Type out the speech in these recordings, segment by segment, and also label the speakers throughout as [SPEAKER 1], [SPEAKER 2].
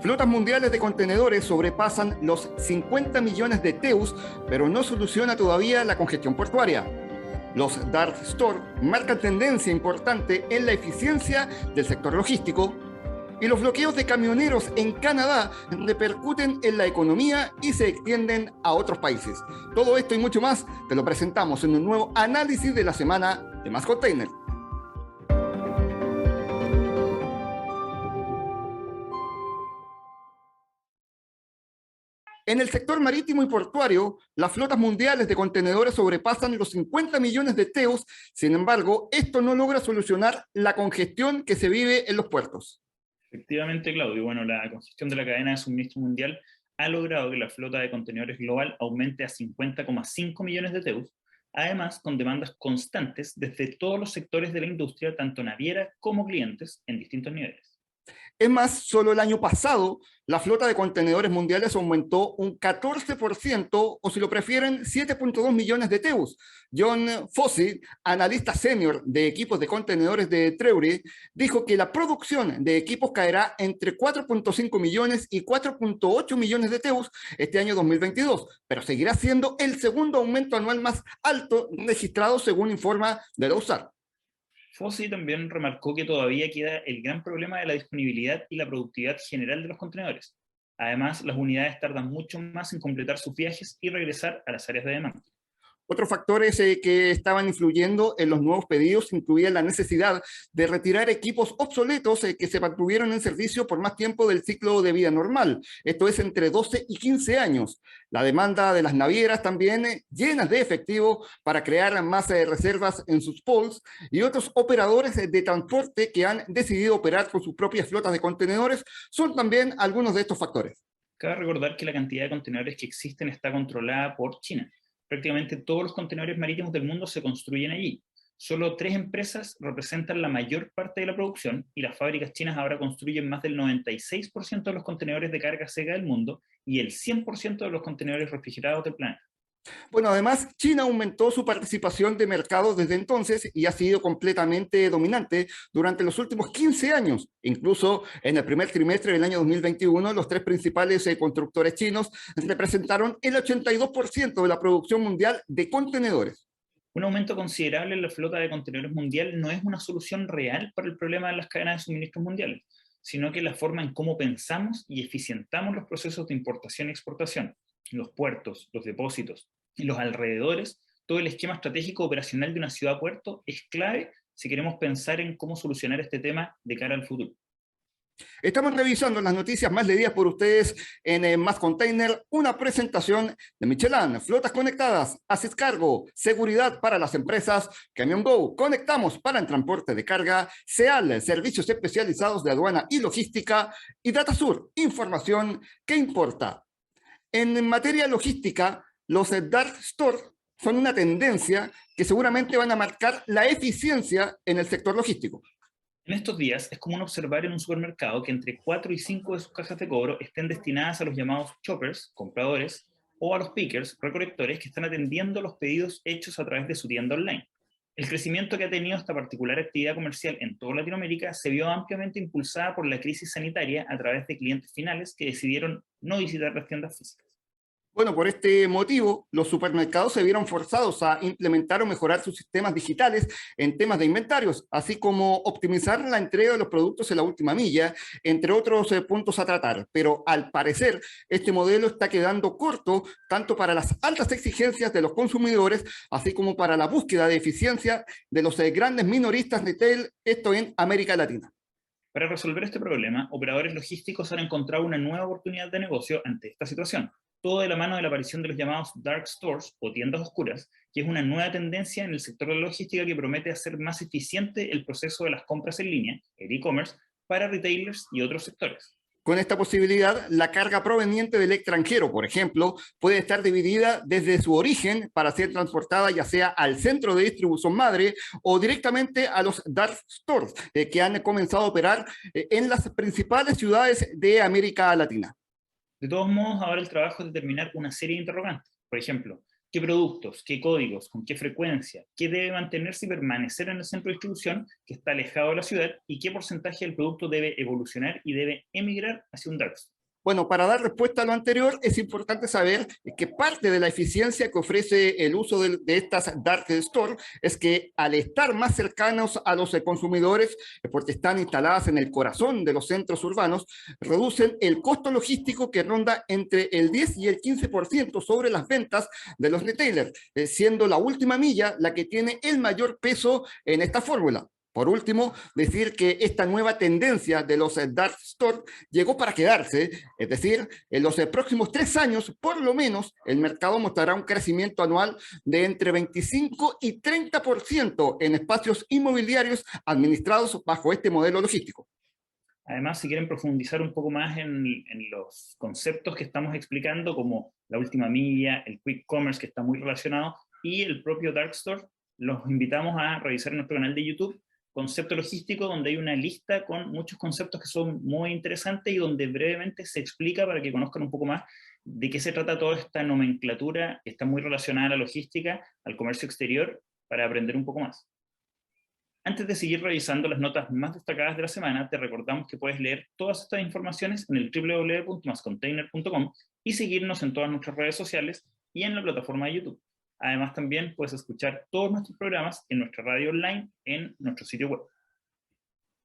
[SPEAKER 1] Flotas mundiales de contenedores sobrepasan los 50 millones de TEUs, pero no soluciona todavía la congestión portuaria. Los dark store marcan tendencia importante en la eficiencia del sector logístico y los bloqueos de camioneros en Canadá repercuten en la economía y se extienden a otros países. Todo esto y mucho más te lo presentamos en un nuevo análisis de la semana de Más Container. En el sector marítimo y portuario, las flotas mundiales de contenedores sobrepasan los 50 millones de TEUs. Sin embargo, esto no logra solucionar la congestión que se vive en los puertos.
[SPEAKER 2] Efectivamente, Claudio. Bueno, la congestión de la cadena de suministro mundial ha logrado que la flota de contenedores global aumente a 50,5 millones de TEUs, además con demandas constantes desde todos los sectores de la industria, tanto naviera como clientes, en distintos niveles.
[SPEAKER 1] Es más, solo el año pasado, la flota de contenedores mundiales aumentó un 14%, o si lo prefieren, 7,2 millones de TEUs. John Fossey, analista senior de equipos de contenedores de Drewry, dijo que la producción de equipos caerá entre 4,5 millones y 4,8 millones de TEUs este año 2022, pero seguirá siendo el segundo aumento anual más alto registrado según informa de la USAR.
[SPEAKER 2] Fossi también remarcó que todavía queda el gran problema de la disponibilidad y la productividad general de los contenedores. Además, las unidades tardan mucho más en completar sus viajes y regresar a las áreas de demanda.
[SPEAKER 1] Otros factores que estaban influyendo en los nuevos pedidos incluían la necesidad de retirar equipos obsoletos que se mantuvieron en servicio por más tiempo del ciclo de vida normal, esto es entre 12 y 15 años. La demanda de las navieras también llenas de efectivo para crear más reservas en sus pools y otros operadores de transporte que han decidido operar con sus propias flotas de contenedores son también algunos de estos factores.
[SPEAKER 2] Cabe recordar que la cantidad de contenedores que existen está controlada por China. Prácticamente todos los contenedores marítimos del mundo se construyen allí. Solo 3 empresas representan la mayor parte de la producción y las fábricas chinas ahora construyen más del 96% de los contenedores de carga seca del mundo y el 100% de los contenedores refrigerados del planeta.
[SPEAKER 1] Bueno, además, China aumentó su participación de mercado desde entonces y ha sido completamente dominante durante los últimos 15 años. Incluso en el primer trimestre del año 2021, los 3 principales constructores chinos representaron el 82% de la producción mundial de contenedores.
[SPEAKER 2] Un aumento considerable en la flota de contenedores mundial no es una solución real para el problema de las cadenas de suministros mundiales, sino que la forma en cómo pensamos y eficientamos los procesos de importación y exportación, los puertos, los depósitos y los alrededores. Todo el esquema estratégico operacional de una ciudad-puerto es clave si queremos pensar en cómo solucionar este tema de cara al futuro.
[SPEAKER 1] Estamos revisando las noticias más leídas por ustedes en Más Container, una presentación de Michelin, flotas conectadas, Haces Cargo, seguridad para las empresas, Camion Go, conectamos para el transporte de carga, SEAL, servicios especializados de aduana y logística, y DataSur, información que importa. En materia logística, los dark store son una tendencia que seguramente van a marcar la eficiencia en el sector logístico.
[SPEAKER 2] En estos días es común observar en un supermercado que entre 4 y 5 de sus cajas de cobro estén destinadas a los llamados choppers, compradores, o a los pickers, recolectores, que están atendiendo los pedidos hechos a través de su tienda online. El crecimiento que ha tenido esta particular actividad comercial en toda Latinoamérica se vio ampliamente impulsada por la crisis sanitaria a través de clientes finales que decidieron no visitar las tiendas físicas.
[SPEAKER 1] Bueno, por este motivo, los supermercados se vieron forzados a implementar o mejorar sus sistemas digitales en temas de inventarios, así como optimizar la entrega de los productos en la última milla, entre otros puntos a tratar. Pero al parecer, este modelo está quedando corto tanto para las altas exigencias de los consumidores, así como para la búsqueda de eficiencia de los grandes minoristas retail, esto en América Latina.
[SPEAKER 2] Para resolver este problema, operadores logísticos han encontrado una nueva oportunidad de negocio ante esta situación, todo de la mano de la aparición de los llamados dark stores o tiendas oscuras, que es una nueva tendencia en el sector de la logística que promete hacer más eficiente el proceso de las compras en línea, el e-commerce, para retailers y otros sectores.
[SPEAKER 1] Con esta posibilidad, la carga proveniente del extranjero, por ejemplo, puede estar dividida desde su origen para ser transportada ya sea al centro de distribución madre o directamente a los dark stores que han comenzado a operar en las principales ciudades de América Latina.
[SPEAKER 2] De todos modos, ahora el trabajo es determinar una serie de interrogantes. Por ejemplo, qué productos, qué códigos, con qué frecuencia, qué debe mantenerse y permanecer en el centro de distribución que está alejado de la ciudad y qué porcentaje del producto debe evolucionar y debe emigrar hacia un dark store.
[SPEAKER 1] Bueno, para dar respuesta a lo anterior, es importante saber que parte de la eficiencia que ofrece el uso de estas dark store es que al estar más cercanos a los consumidores, porque están instaladas en el corazón de los centros urbanos, reducen el costo logístico que ronda entre el 10 y el 15% sobre las ventas de los retailers, siendo la última milla la que tiene el mayor peso en esta fórmula. Por último, decir que esta nueva tendencia de los dark store llegó para quedarse, es decir, en los próximos 3 años, por lo menos, el mercado mostrará un crecimiento anual de entre 25 y 30% en espacios inmobiliarios administrados bajo este modelo logístico.
[SPEAKER 2] Además, si quieren profundizar un poco más en los conceptos que estamos explicando, como la última milla, el quick commerce, que está muy relacionado, y el propio dark store, los invitamos a revisar en nuestro canal de YouTube Concepto Logístico, donde hay una lista con muchos conceptos que son muy interesantes y donde brevemente se explica para que conozcan un poco más de qué se trata toda esta nomenclatura que está muy relacionada a la logística, al comercio exterior, para aprender un poco más. Antes de seguir revisando las notas más destacadas de la semana, te recordamos que puedes leer todas estas informaciones en el www.mascontainer.com y seguirnos en todas nuestras redes sociales y en la plataforma de YouTube. Además, también puedes escuchar todos nuestros programas en nuestra radio online en nuestro sitio web.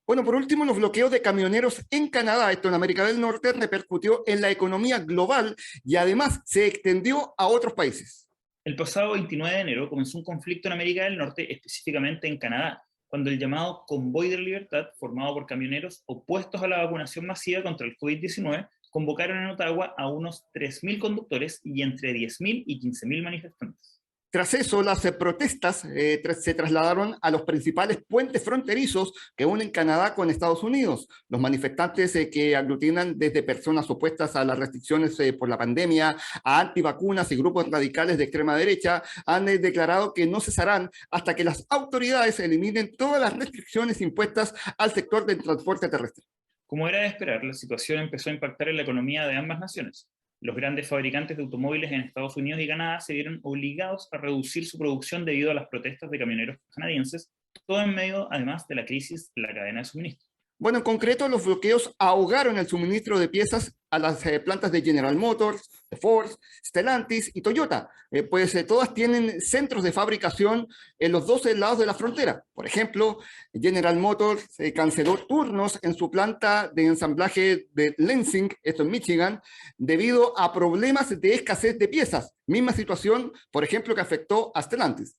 [SPEAKER 1] Bueno, por último, los bloqueos de camioneros en Canadá, esto en América del Norte, repercutió en la economía global y además se extendió a otros países.
[SPEAKER 2] El pasado 29 de enero comenzó un conflicto en América del Norte, específicamente en Canadá, cuando el llamado Convoy de la Libertad, formado por camioneros opuestos a la vacunación masiva contra el COVID-19, convocaron en Ottawa a unos 3.000 conductores y entre 10.000 y 15.000 manifestantes.
[SPEAKER 1] Tras eso, las protestas se trasladaron a los principales puentes fronterizos que unen Canadá con Estados Unidos. Los manifestantes que aglutinan desde personas opuestas a las restricciones por la pandemia, a antivacunas y grupos radicales de extrema derecha, han declarado que no cesarán hasta que las autoridades eliminen todas las restricciones impuestas al sector del transporte terrestre.
[SPEAKER 2] Como era de esperar, la situación empezó a impactar en la economía de ambas naciones. Los grandes fabricantes de automóviles en Estados Unidos y Canadá se vieron obligados a reducir su producción debido a las protestas de camioneros canadienses, todo en medio, además, de la crisis en la cadena de suministro.
[SPEAKER 1] Bueno, en concreto, los bloqueos ahogaron el suministro de piezas a las plantas de General Motors, de Ford, Stellantis y Toyota, pues todas tienen centros de fabricación en los dos lados de la frontera. Por ejemplo, General Motors canceló turnos en su planta de ensamblaje de Lansing, esto en Michigan, debido a problemas de escasez de piezas. Misma situación, por ejemplo, que afectó a Stellantis.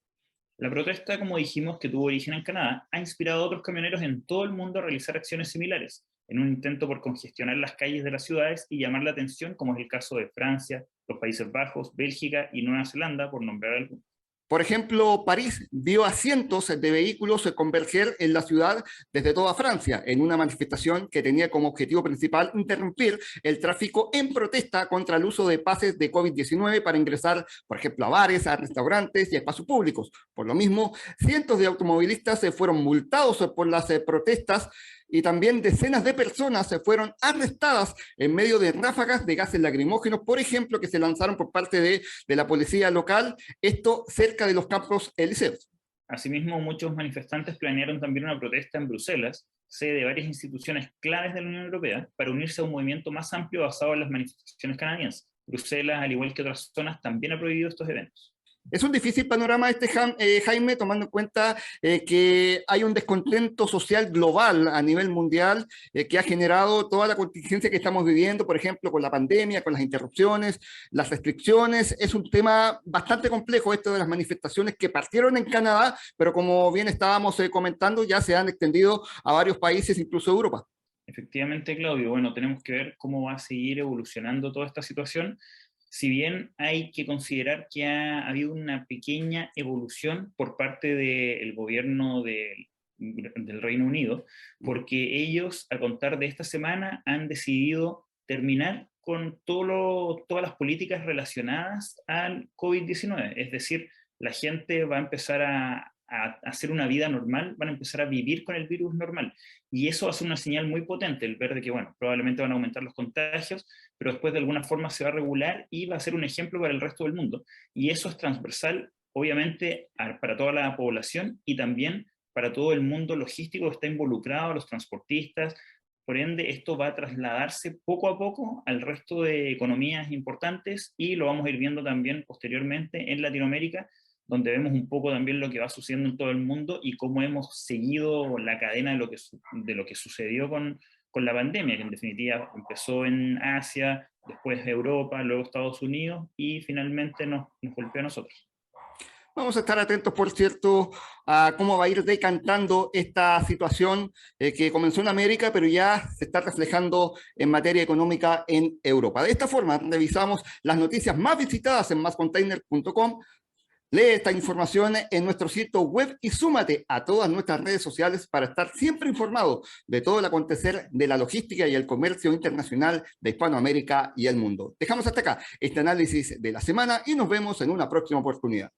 [SPEAKER 2] La protesta, como dijimos, que tuvo origen en Canadá, ha inspirado a otros camioneros en todo el mundo a realizar acciones similares, en un intento por congestionar las calles de las ciudades y llamar la atención, como es el caso de Francia, los Países Bajos, Bélgica y Nueva Zelanda, por nombrar algunos.
[SPEAKER 1] Por ejemplo, París vio a cientos de vehículos converger en la ciudad desde toda Francia en una manifestación que tenía como objetivo principal interrumpir el tráfico en protesta contra el uso de pases de COVID-19 para ingresar, por ejemplo, a bares, a restaurantes y a espacios públicos. Por lo mismo, cientos de automovilistas se fueron multados por las protestas y también decenas de personas se fueron arrestadas en medio de ráfagas de gases lacrimógenos, por ejemplo, que se lanzaron por parte de la policía local, esto cerca de los campos elíseos.
[SPEAKER 2] Asimismo, muchos manifestantes planearon también una protesta en Bruselas, sede de varias instituciones claves de la Unión Europea, para unirse a un movimiento más amplio basado en las manifestaciones canadienses. Bruselas, al igual que otras zonas, también ha prohibido estos eventos.
[SPEAKER 1] Es un difícil panorama este, Jaime, tomando en cuenta que hay un descontento social global a nivel mundial que ha generado toda la contingencia que estamos viviendo, por ejemplo, con la pandemia, con las interrupciones, las restricciones. Es un tema bastante complejo esto de las manifestaciones que partieron en Canadá, pero como bien estábamos comentando, ya se han extendido a varios países, incluso Europa.
[SPEAKER 2] Efectivamente, Claudio, bueno, tenemos que ver cómo va a seguir evolucionando toda esta situación. Si bien hay que considerar que ha habido una pequeña evolución por parte del gobierno del Reino Unido, porque ellos, a contar de esta semana, han decidido terminar con todas las políticas relacionadas al COVID-19. Es decir, la gente va a empezar a a hacer una vida normal, van a empezar a vivir con el virus normal. Y eso va a ser una señal muy potente, el ver de que, bueno, probablemente van a aumentar los contagios, pero después de alguna forma se va a regular y va a ser un ejemplo para el resto del mundo. Y eso es transversal, obviamente, para toda la población y también para todo el mundo logístico que está involucrado, los transportistas. Por ende, esto va a trasladarse poco a poco al resto de economías importantes y lo vamos a ir viendo también posteriormente en Latinoamérica, donde vemos un poco también lo que va sucediendo en todo el mundo y cómo hemos seguido la cadena de lo que sucedió con la pandemia, que en definitiva empezó en Asia, después Europa, luego Estados Unidos y finalmente nos golpeó a nosotros.
[SPEAKER 1] Vamos a estar atentos, por cierto, a cómo va a ir decantando esta situación que comenzó en América, pero ya se está reflejando en materia económica en Europa. De esta forma, revisamos las noticias más visitadas en mascontainer.com. Lee esta información en nuestro sitio web y súmate a todas nuestras redes sociales para estar siempre informado de todo el acontecer de la logística y el comercio internacional de Hispanoamérica y el mundo. Dejamos hasta acá este análisis de la semana y nos vemos en una próxima oportunidad.